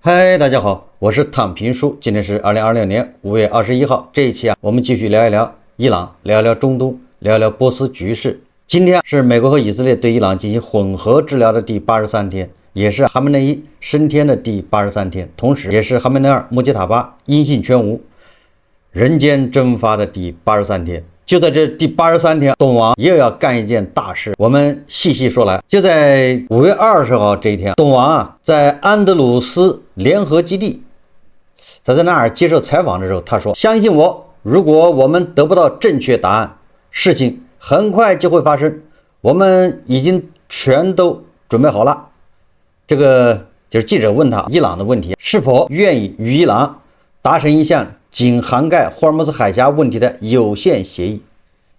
嗨，大家好，我是躺平叔，今天是2026年5月21号。这一期我们继續聊一聊伊朗，聊一聊中東，聊一聊波斯局勢。今天是美國和以色列對伊朗進行混合治療的第83天，也是哈梅內伊升天的第83天，同時也是哈梅內爾穆吉塔巴音信全無、人間蒸發的第83天。就在這第83天，董王又要幹一件大事。我們細細說來，就在5月20號這一天，董王在安德魯斯聯合基地，在那兒接受採訪的時候，他說：“相信我，如果我們得不到正確答案，事情很快就會發生。我們已經全都準備好了。”這個就是記者問他伊朗的問題，是否願意與伊朗達成一項僅涵蓋霍爾木茲海峽問題的有限協議，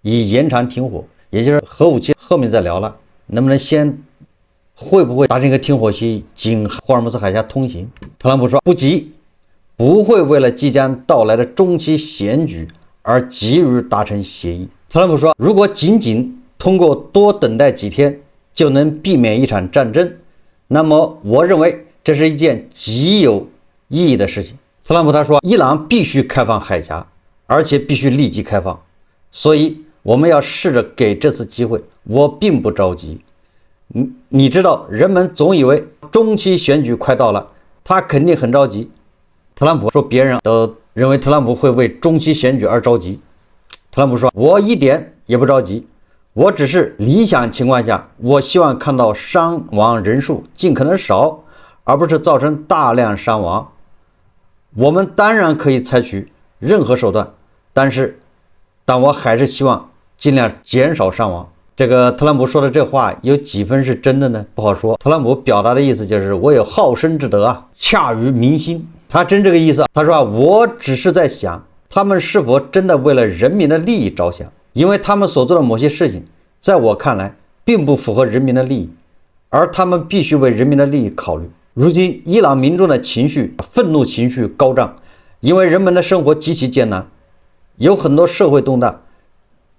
以延長停火，也就是核武器後面再聊了，能不能先會不會達成一個停火協議，僅霍爾木茲海峽通行？特朗普說不急，不會為了即將到來的中期選舉而急於達成協議。特朗普說，如果僅僅通過多等待幾天就能避免一場戰爭，那麼我認為這是一件極有意義的事情。特朗普他說，伊朗必須開放海峽，而且必須立即開放，所以我們要試着給這次機會。我並不着急。你知道，人們總以為中期選舉快到了，他肯定很着急。特朗普說，別人都認為特朗普會為中期選舉而着急。特朗普說，我一點也不着急，我只是理想情況下，我希望看到傷亡人數盡可能少，而不是造成大量傷亡。我們當然可以採取任何手段，但我還是希望盡量減少傷亡。這個特朗普說的這話有幾分是真的呢？不好說。特朗普表達的意思就是我有好生之德啊，洽於民心。他真這個意思。他說我只是在想，他們是否真的為了人民的利益着想，因為他們所做的某些事情在我看來並不符合人民的利益，而他們必須為人民的利益考慮。如今伊朗民眾的情緒，憤怒情緒高漲，因為人們的生活極其艱難，有很多社會動盪，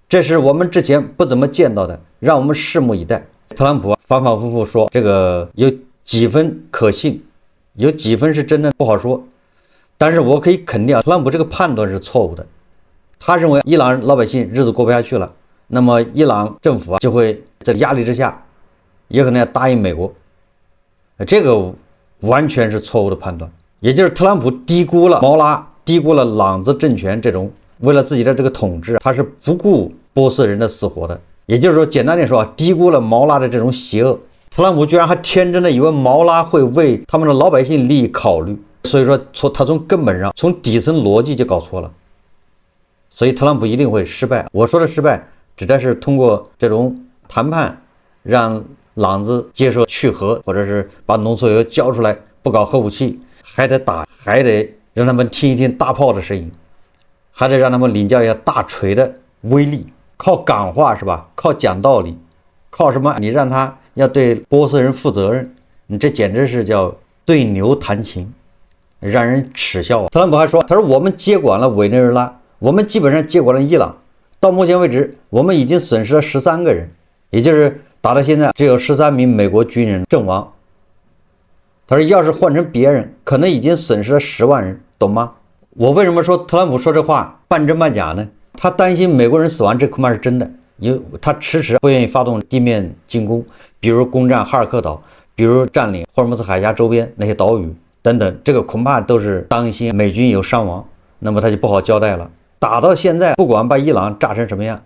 這是我們之前不怎麼見到的，讓我們拭目以待。特朗普反反复复說，這個有幾分可信，有幾分是真的不好說，但是我可以肯定，特朗普這個判斷是錯誤的。他認為伊朗老百姓日子過不下去了，那麼伊朗政府就會在壓力之下也可能要答應美國，這個完全是錯誤的判斷。也就是特朗普低估了毛拉，低估了朗子政權這種為了自己的這個統治，他是不顧波斯人的死活的。也就是說，簡單點說，低估了毛拉的這種邪惡。特朗普居然還天真的以為毛拉會為他們的老百姓利益考慮，所以說他從根本上，從底層邏輯就搞錯了。所以特朗普一定會失敗。我說的失敗指的是通過這種談判讓朗子接受去核，或者是把濃縮鈾交出來，不搞核武器，還得打，還得讓他們聽一聽大炮的聲音，還得讓他們領教一下大錘的威力。靠感化是吧？靠講道理，靠什麼？你讓他要對波斯人負責任，你這簡直是叫對牛彈琴，讓人恥笑啊。特朗普還說，他說我們接管了委內瑞拉，我們基本上接管了伊朗，到目前為止我們已經損失了13個人，也就是打到現在只有13名美國軍人陣亡。他說要是換成別人，可能已經損失了10萬人，懂嗎？我為什麼說特朗普說這話半真半假呢？他擔心美國人死亡，這恐怕是真的，因為他遲遲不願意發動地面進攻，比如攻占哈爾克島，比如佔領霍爾木茲海峽周邊那些島嶼等等，這個恐怕都是擔心美軍有傷亡，那麼他就不好交代了。打到現在，不管把伊朗炸成什麼樣，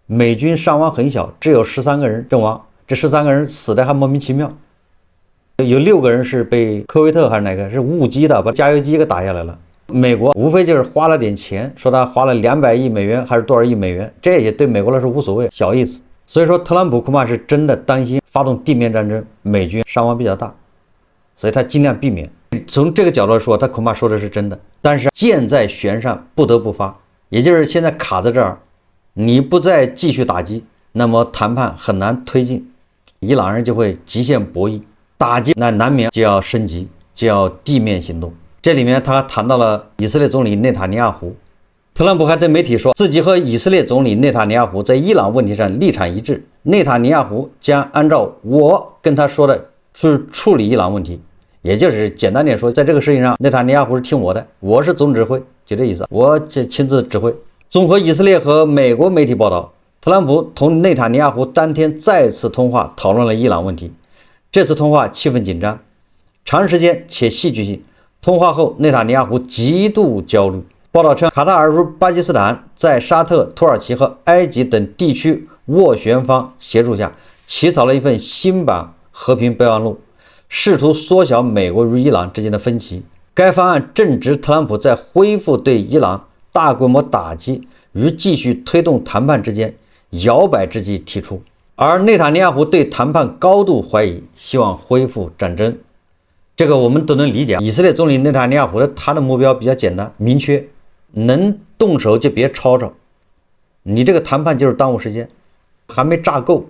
美軍傷亡很小，只有13個人陣亡，這13個人死的還莫名其妙，有6個人是被科威特還是哪個是誤擊的，把加油機給打下來了。美國無非就是花了點錢，說他花了200億美元還是多少億美元，這也對美國來說無所謂，小意思。所以說特朗普恐怕是真的擔心發動地面戰爭，美軍傷亡比較大，所以他盡量避免。從這個角度來說，他恐怕說的是真的。但是箭在弦上不得不發，也就是現在卡在這兒，你不再繼續打擊，那麼談判很難推進，伊朗人就會極限博弈，打擊那難免就要升級，就要地面行動。這裡面他還談到了以色列總理內塔尼亞胡，特朗普還對媒體說自己和以色列總理內塔尼亞胡在伊朗問題上立場一致，內塔尼亞胡將按照我跟他說的去處理伊朗問題，也就是簡單點說，在這個事情上，內塔尼亞胡是聽我的，我是總指揮，就這意思，我親自指揮。綜合以色列和美國媒體報道，特朗普同內塔尼亞胡當天再次通話，討論了伊朗問題。這次通話氣氛緊張，長時間且戲劇性。通話後，內塔尼亞胡極度焦慮。報道稱，卡塔爾與巴基斯坦在沙特、土耳其和埃及等地區斡旋方協助下，起草了一份新版和平備忘錄，試圖縮小美國與伊朗之間的分歧。該方案正值特朗普在恢復對伊朗大規模打擊與繼續推動談判之間搖擺之際提出，而內塔尼亞胡對談判高度懷疑，希望恢復戰爭。這個我們都能理解。以色列總理內塔尼亞胡他的目標比較簡單明確，能動手就別吵吵，你這個談判就是耽誤時間，還沒炸夠，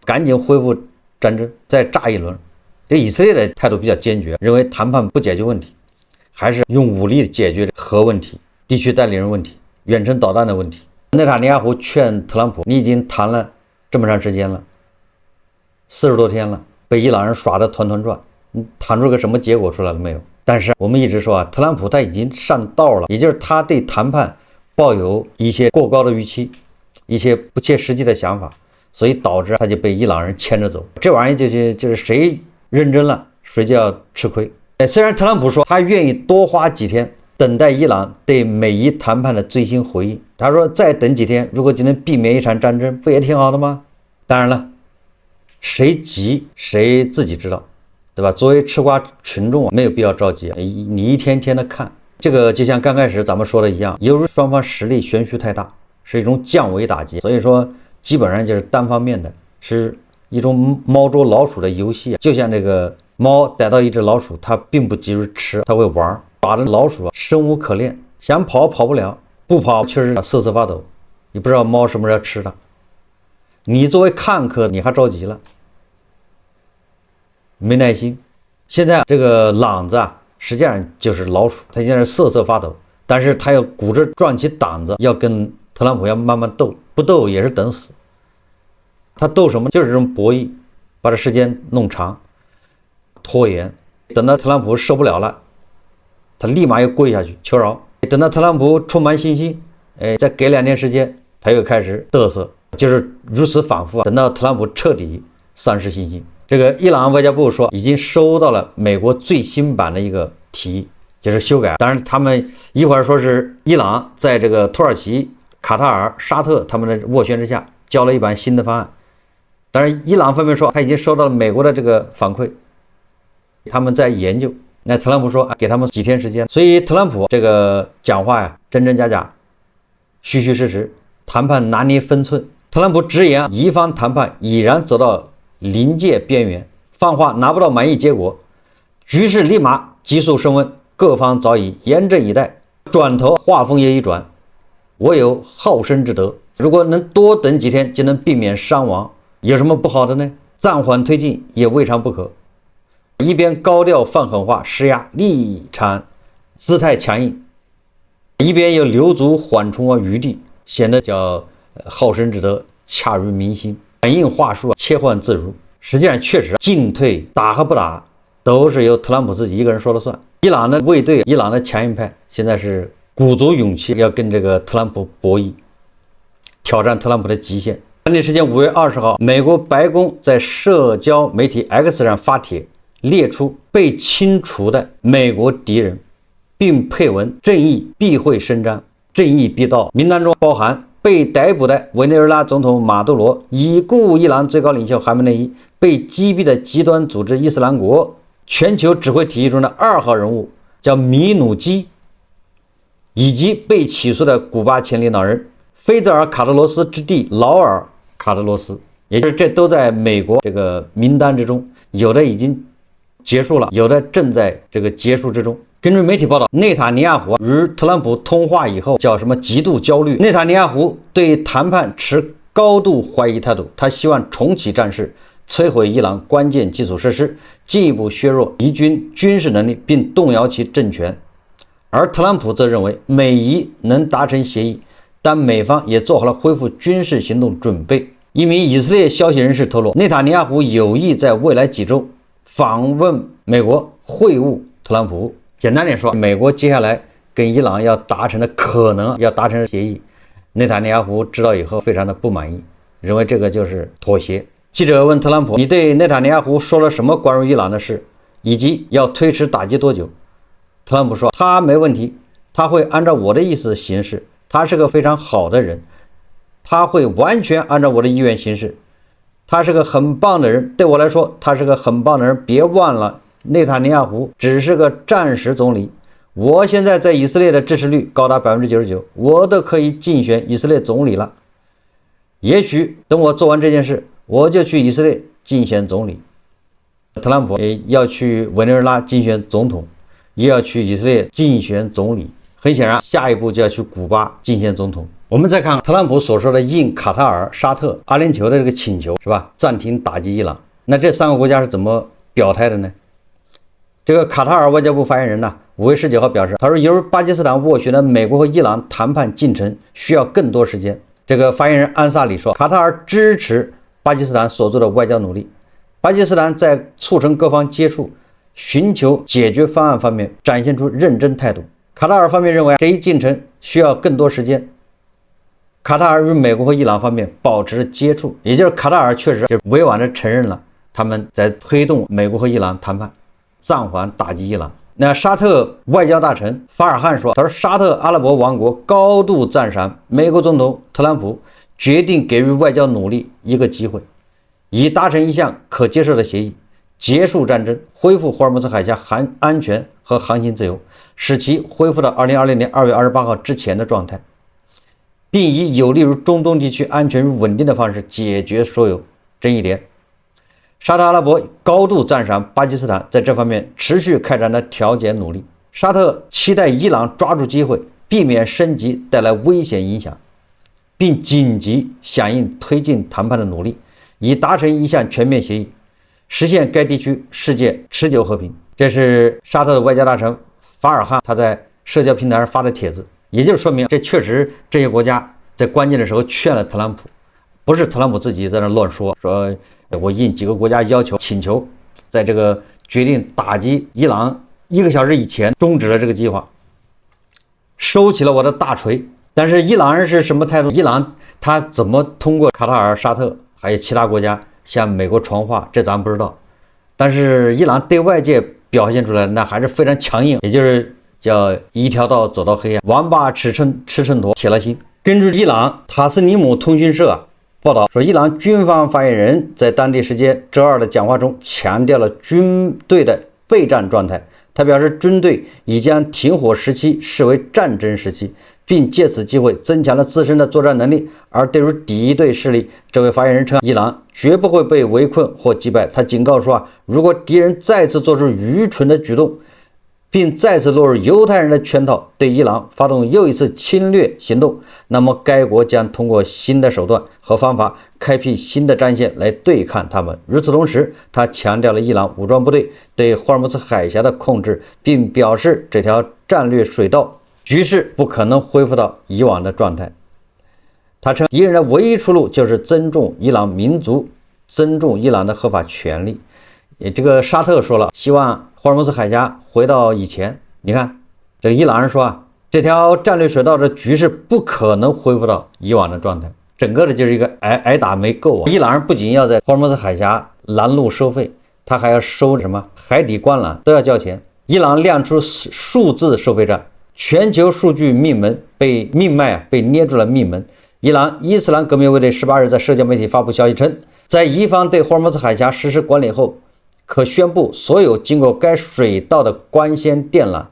趕緊恢復戰爭，再炸一輪。這以色列的態度比較堅決，認為談判不解決問題，還是用武力解決核問題、地區代理人問題、遠程導彈的問題。內塔尼亞胡勸特朗普，你已經談了這麼長時間了，40多天了，被伊朗人耍得團團轉，你談出個什麼結果出來了沒有？但是我们一直說啊，特朗普他已經上道了，也就是他對談判抱有一些過高的預期，一些不切實際的想法，所以導致他就被伊朗人牽着走。這玩意就是誰認真了，誰就要吃虧。雖然特朗普說他願意多花幾天等待伊朗對美伊談判的最新回應，他說再等幾天，如果就能避免一場戰爭，不也挺好的嗎？當然了，誰急誰自己知道，對吧？作為吃瓜群眾沒有必要着急，你一天天的看。這個就像剛開始咱們說的一樣，由於雙方實力懸殊太大，是一種降維打擊，所以說基本上就是單方面的，是一種猫捉老鼠的遊戲。就像这个貓逮到一只老鼠，它並不急着吃，它會玩，把這老鼠生無可戀，想跑跑不了，不跑確實瑟瑟發抖，你不知道貓什麼時候要吃它。你作為看客，你還着急了，沒耐心。現在這個狼子啊，實際上就是老鼠，它現在是瑟瑟發抖，但是它要鼓着壯起膽子，要跟特朗普要慢慢鬥，不鬥也是等死。他鬥什麼？就是這種博弈，把這時間弄長，拖延，等到特朗普受不了了，他立馬又跪下去求饒。等到特朗普充滿信心，再給2天時間，他又開始嘚瑟，就是如此反復啊。等到特朗普徹底喪失信心，這個伊朗外交部說已經收到了美國最新版的一個提議，就是修改。當然，他們一會兒說是伊朗在這個土耳其、卡塔爾、沙特他們的斡旋之下交了一版新的方案。當然，伊朗方面說他已經收到了美國的這個反饋，他們在研究。那特朗普說給他們幾天時間，所以特朗普這個講話呀，真真假假，虛虛實實，談判拿捏分寸。特朗普直言，伊方談判已然走到臨界邊緣，放話拿不到滿意結果，局勢立馬急速升溫，各方早已嚴陣以待。轉頭話鋒也一轉，我有好生之德，如果能多等幾天，就能避免傷亡。有什麼不好的呢？暫緩推進也未嘗不可。一邊高調放狠話施壓，立場姿態強硬，一邊又留足緩衝餘地，顯得叫好生之德恰如民心，反應話術切換自如。實際上確實進退打和不打都是由特朗普自己一個人說了算。伊朗的衛隊，伊朗的強硬派現在是鼓足勇氣要跟這個特朗普博弈，挑戰特朗普的極限。當地時間5月20號，美國白宮在社交媒體 X 上發帖，列出被清除的美國敵人，並配文正義必會伸張，正義必到。名單中包含被逮捕的委內瑞拉總統馬杜羅，已故伊朗最高領袖哈梅內伊，被擊斃的極端組織伊斯蘭國全球指揮體系中的2號人物叫米努基，以及被起訴的古巴前領導人菲德爾·卡特羅斯之弟勞爾·卡特羅斯，也就是這都在美國這個名單之中，有的已經結束了，有的正在這個結束之中。根據媒體報道，內塔尼亞胡與特朗普通話以後叫什麼極度焦慮。內塔尼亞胡對談判持高度懷疑態度，他希望重啟戰事，摧毀伊朗關鍵基礎設施，進一步削弱伊軍軍事能力，並動搖其政權。而特朗普則認為美伊能達成協議，但美方也做好了恢復軍事行動準備。一名以色列消息人士透露，內塔尼亞胡有意在未來幾周訪問美國，會晤特朗普。簡單點說，美國接下來跟伊朗要達成的協議，內塔尼亞胡知道以後非常的不滿意，認為這個就是妥協。記者問特朗普：“你對內塔尼亞胡說了什麼關於伊朗的事，以及要推遲打擊多久？”特朗普說：“他沒問題，他會按照我的意思行事，他是個非常好的人，他會完全按照我的意願行事，他是個很棒的人，對我來說他是個很棒的人。別忘了，內塔尼亞胡只是個暫時總理，我現在在以色列的支持率高達 99%， 我都可以競選以色列總理了。也許等我做完這件事，我就去以色列競選總理。”特朗普也要去委內瑞拉競選總統，也要去以色列競選總理，很顯然下一步就要去古巴競選總統。我們再看特朗普所說的应卡塔爾、沙特、阿联酋的这個請求，是吧？暫停打擊伊朗。那這3個國家是怎麼表態的呢？這個卡塔爾外交部發言人呢，5月19號表示，他說由於巴基斯坦斡旋的美國和伊朗談判進程需要更多時間。這個發言人安薩里說，卡塔爾支持巴基斯坦所做的外交努力，巴基斯坦在促成各方接觸、尋求解決方案方面展現出認真態度。卡塔爾方面認為這一進程需要更多時間。卡塔爾與美國和伊朗方面保持接觸，也就是卡塔爾確實就委婉地承認了他們在推動美國和伊朗談判，暫緩打擊伊朗。那沙特外交大臣法爾漢說，他說沙特阿拉伯王國高度讚賞美國總統特朗普決定給予外交努力一個機會，以達成一項可接受的協議，結束戰爭，恢復霍爾木茲海峽安全和航行自由，使其恢復到2020年2月28號之前的狀態，並以有利於中東地區安全與穩定的方式解決所有爭議點。沙特阿拉伯高度讚賞巴基斯坦在這方面持續開展的調解努力。沙特期待伊朗抓住機會，避免升級帶來危險影響，並緊急響應推進談判的努力，以達成一項全面協議，實現該地區世界持久和平。這是沙特的外交大臣法爾漢他在社交平台上發的帖子，也就是說明這確實這些國家在關鍵的時候勸了特朗普，不是特朗普自己在那亂說我應幾個國家要求請求，在這個決定打擊伊朗1個小時以前終止了這個計劃，收起了我的大錘。但是伊朗人是什麼態度？伊朗他怎麼通過卡塔爾、沙特還有其他國家向美國傳話，這咱不知道。但是伊朗對外界表現出來那還是非常強硬，也就是叫一條道走到黑暗，王八吃秤砣鐵了心。根據伊朗塔斯尼姆通讯社報道說，伊朗軍方發言人在當地時間周二的講話中強調了軍隊的備戰狀態。他表示，軍隊已將停火時期視為戰爭時期，並借此機會增強了自身的作戰能力。而對於敵對勢力，這位發言人稱，伊朗絕不會被圍困或擊敗。他警告說如果敵人再次做出愚蠢的舉動，並再次落入猶太人的圈套，對伊朗發動又一次侵略行動，那麼該國將通過新的手段和方法開闢新的戰線來對抗他們。與此同時，他強調了伊朗武裝部隊對霍爾木茲海峽的控制，並表示這條戰略水道局勢不可能恢復到以往的狀態。他稱，敵人的唯一出路就是尊重伊朗民族，尊重伊朗的合法权利。这個沙特說了，希望霍爾木茲海峽回到以前。你看，這個伊朗人說這條戰略水道的局勢不可能恢復到以往的狀態，整個的就是一個挨打沒夠。伊朗人不僅要在霍爾木茲海峽攔路收費，他還要收什麼海底觀覽都要交錢。伊朗亮出數字收費站，全球數據命脈被捏住了命門。伊朗伊斯蘭革命衛隊18日在社交媒體發布消息稱，在伊方对霍爾木茲海峽實施管理後，可宣布所有經過該水道的光纖電纜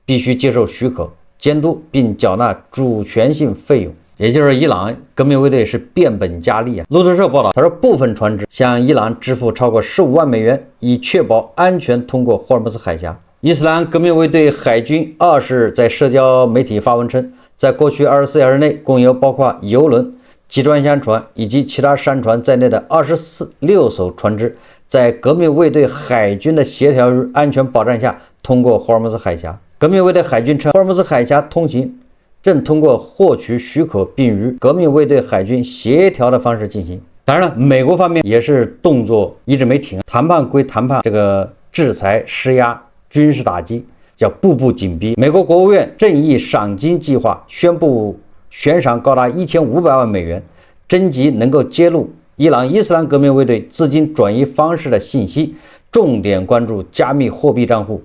必須接受許可、監督並繳納主權性費用。也就是伊朗革命衛隊是變本加厲啊。路透社報道，他說部分船只向伊朗支付超過15萬美元，以確保安全通過霍爾木茲海峽。伊斯蘭革命衛隊海軍20日在社交媒體發文稱，在過去24小時內，共有包括油輪、集裝箱船以及其他商船在內的26艘船只，在革命衛隊海軍的協調與安全保障下通過霍爾木茲海峽。革命衛隊海軍稱，霍爾木茲海峽通行正通過獲取許可並與革命衛隊海軍協調的方式進行。當然了，美國方面也是動作一直沒停，談判歸談判，這個制裁施壓軍事打擊，叫步步緊逼。美國國務院正義賞金計劃宣布懸賞高達1500萬美元，徵集能夠揭露伊朗伊斯蘭革命衛隊資金轉移方式的信息，重點關注加密貨幣賬戶、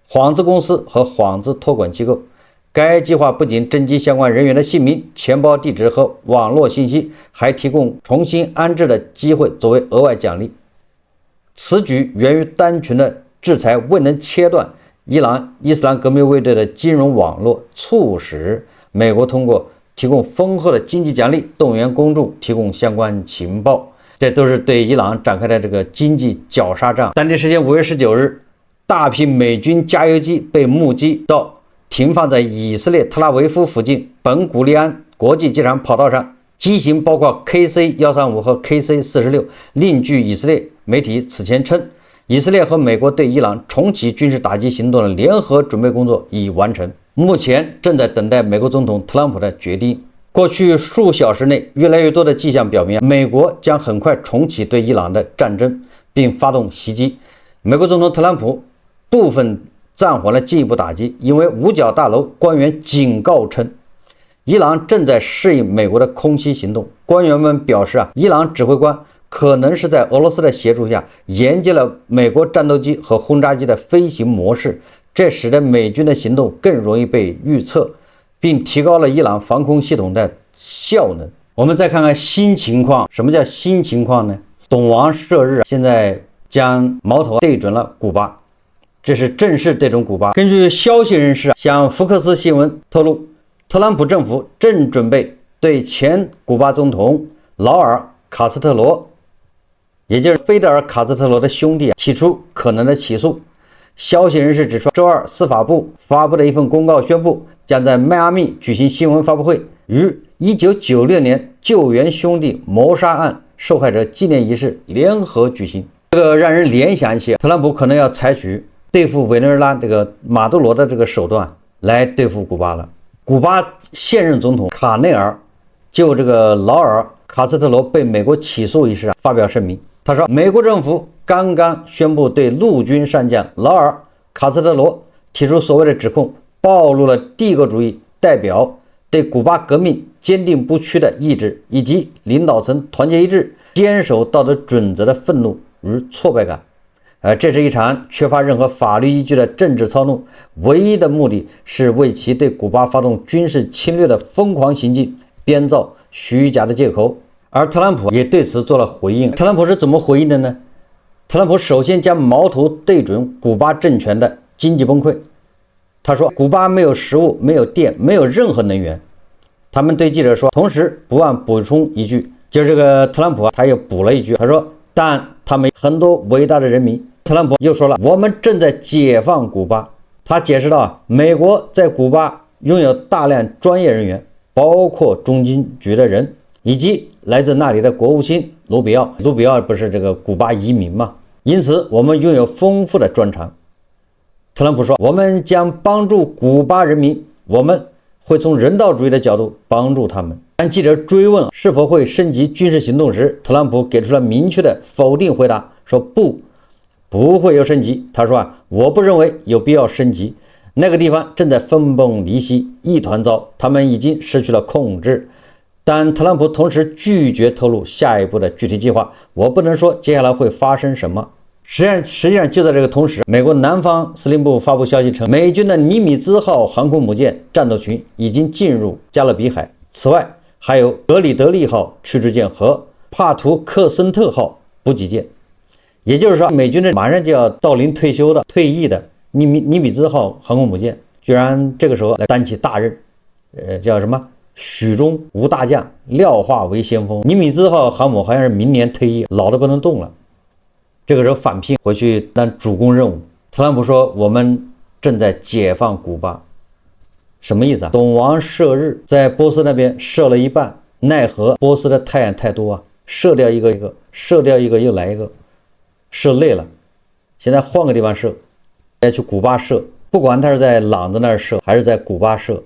幌子公司和幌子託管機構。該計劃不僅徵集相關人員的姓名、錢包地址和網絡信息，還提供重新安置的機會作為額外獎勵。此舉源於單純的制裁未能切斷伊朗伊斯蘭革命衛隊的金融網絡，促使美國通過提供豐厚的經濟獎勵，動員公眾提供相關情報。這都是對伊朗展開的這個經濟絞殺戰。當地時間5月19日，大批美軍加油機被目擊到停放在以色列特拉維夫附近本古利安國際機場跑道上，機型包括 KC-135 和 KC-46。另據以色列媒體此前稱，以色列和美國對伊朗重啟軍事打擊行動的聯合準備工作已完成，目前正在等待美國總統特朗普的決定。過去數小時內，越來越多的跡象表明，美國將很快重啟對伊朗的戰爭，並發動襲擊。美國總統特朗普部分暫緩了進一步打擊，因為五角大樓官員警告稱，伊朗正在適應美國的空襲行動。官員們表示伊朗指揮官可能是在俄羅斯的協助下研究了美國戰鬥機和轟炸機的飛行模式，這使得美軍的行動更容易被預測，並提高了伊朗防空系統的效能。我們再看看新情況。什麼叫新情況呢？懂王射日現在將矛頭對準了古巴，這是正式對準古巴。根據消息人士向福克斯新聞透露，特朗普政府正準備對前古巴總統勞爾·卡斯特羅，也就是菲德爾·卡斯特羅的兄弟提出可能的起訴。消息人士指出，周二司法部發布的一份公告宣布，將在邁阿密舉行新聞發布會，與1996年救援兄弟謀殺案受害者紀念儀式聯合舉行。這個讓人聯想一些，特朗普可能要採取對付委內瑞拉這個馬杜羅的這個手段來對付古巴了。古巴現任總統卡內爾就這個勞爾·卡斯特羅被美國起訴一事發表聲明，他說，美國政府剛剛宣布对陸軍上將勞爾·卡斯特羅提出所謂的指控，暴露了帝國主義代表對古巴革命堅定不屈的意志，以及領導層團結一致、堅守道德準則的憤怒與挫敗感。這是一場缺乏任何法律依據的政治操弄，唯一的目的是為其對古巴發動軍事侵略的瘋狂行徑編造虛假的借口。而特朗普也對此做了回應。特朗普是怎麼回應的呢？特朗普首先將矛頭對準古巴政權的經濟崩潰。他說，古巴沒有食物，沒有電，沒有任何能源。他們對記者說，同時不忘補充一句，就是這個特朗普他又補了一句，他說，但他們很多偉大的人民。特朗普又說了，我們正在解放古巴。他解釋到，美國在古巴擁有大量專業人員，包括中情局的人，以及來自那裡的國務卿盧比奧。盧比奧不是這個古巴移民嗎？因此我們擁有豐富的專長。特朗普說，我們將幫助古巴人民，我們會從人道主義的角度幫助他們。當記者追問是否會升級軍事行動時，特朗普給出了明確的否定回答，說不會有升級。他說我不認為有必要升級，那個地方正在分崩離析，一團糟，他們已經失去了控制。但特朗普同時拒絕透露下一步的具體計劃，我不能說接下來會發生什麼。實際上就在這個同時，美國南方司令部發布消息稱，美軍的尼米茲號航空母艦戰鬥群已經進入加勒比海，此外還有格里德利號驅逐艦和帕图克森特號補給艦。也就是說，美軍的馬上就要到臨退役的尼米茲號航空母艦，居然這個時候來擔起大任，叫什麼？許中無大將，廖化為先鋒。尼米茲號航母好像是明年退役，老的不能動了。這個時候返聘回去當主攻任務。特朗普說，我們正在解放古巴，什麼意思啊？懂王射日在波斯那邊射了一半，奈何波斯的太陽太多啊，射掉一個又來一個，射累了，現在換個地方射，再去古巴射，不管他是在朗子那兒射還是在古巴射，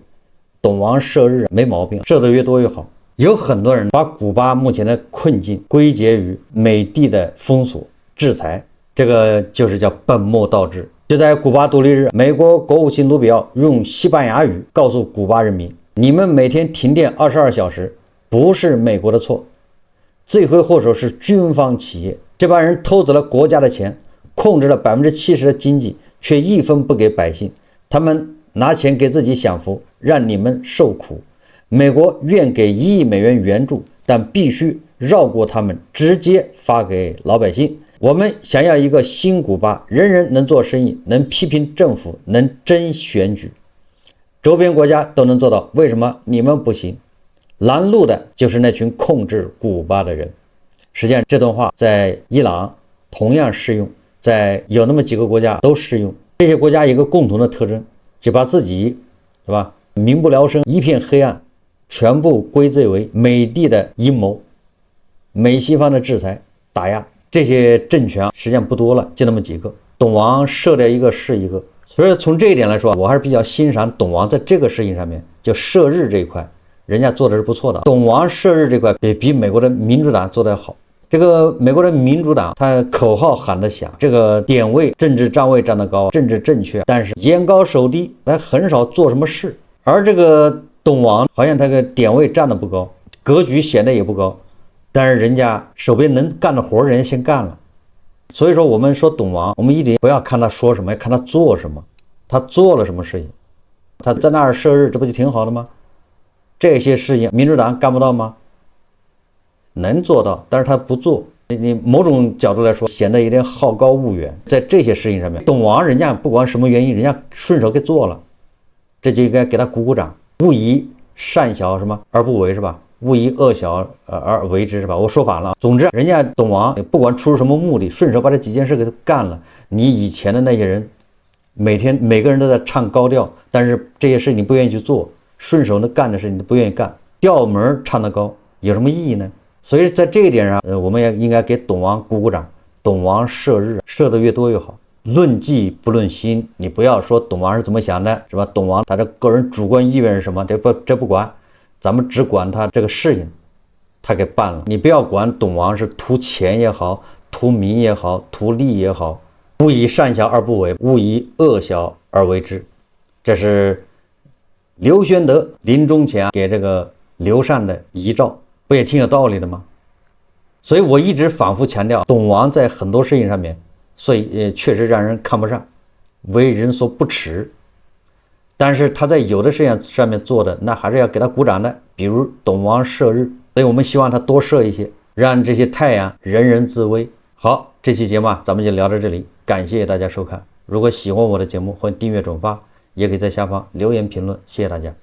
懂王射日沒毛病，射得越多越好。有很多人把古巴目前的困境歸結於美帝的封鎖制裁，這個就是叫本末倒置。就在古巴獨立日，美國國務卿盧比奧用西班牙語告訴古巴人民：你們每天停電22小時，不是美國的錯，罪魁禍首是軍方企業。這幫人偷走了國家的錢，控制了70%的經濟，卻一分不給百姓。他們拿錢給自己享福，讓你們受苦。美國願給1億美元援助，但必須繞過他們，直接發給老百姓。我們想要一個新古巴，人人能做生意，能批評政府，能爭選舉，周邊國家都能做到，為什麼你們不行？攔路的就是那群控制古巴的人。實際上這段話在伊朗同樣適用，在有那麼幾個國家都適用。這些國家有一個共同的特徵，就把自己是吧，民不聊生，一片黑暗，全部歸罪為美帝的陰謀，美西方的制裁打壓。這些政權實際上不多了，就那麼幾個，董王射掉一個是一個。所以從這一點來說，我還是比較欣賞董王在這個事情上面，就射日这一塊，人家做的是不錯的。董王射日這塊比美國的民主党做得好。這個美國的民主党，他口號喊得響，這個點位、政治站位站得高，政治正確，但是眼高手低，他很少做什麼事。而這個董王好像他個點位站得不高，格局顯得也不高，但是人家手邊能幹的活，人家先幹了。所以說，我們說董王，我們一定不要看他說什麼，要看他做什麼，他做了什麼事情。他在那兒射日，這不就挺好的嗎？這些事情民主黨幹不到嗎？能做到，但是他不做。你某種角度來說，顯得有點好高騖遠。在這些事情上面，董王人家不管什麼原因，人家順手給做了，這就應該給他鼓鼓掌。勿以善小什麼而不為，是吧？勿以惡小而為之，是吧？我說反了。總之，人家董王不管出什麼目的，順手把這幾件事給他幹了。你以前的那些人，每天每个人都在唱高調，但是這些事你不願意去做，順手能幹的事你都不願意幹，調門唱得高，有什麼意義呢？所以在這一點上，我們也應該給董王鼓鼓掌。董王射日，射得越多越好。論跡不論心，你不要說董王是怎麼想的，是吧？董王他的個人主觀意願是什麼，這不管，咱們只管他這個事情，他給辦了。你不要管董王是圖錢也好，圖名也好，圖利也好。勿以善小而不為，勿以惡小而為之。這是劉玄德臨終前給這個劉禪的遺詔。不也挺有道理的嗎？所以我一直反復強調，董王在很多事情上面，所以確實讓人看不上，為人所不齒。但是他在有的事情上面做的，那還是要給他鼓掌的。比如董王射日，所以我們希望他多射一些，讓這些太陽人人自危。好，這期節目咱們就聊到這裡，感謝大家收看。如果喜歡我的節目，歡迎訂閱轉發，也可以在下方留言評論，謝謝大家。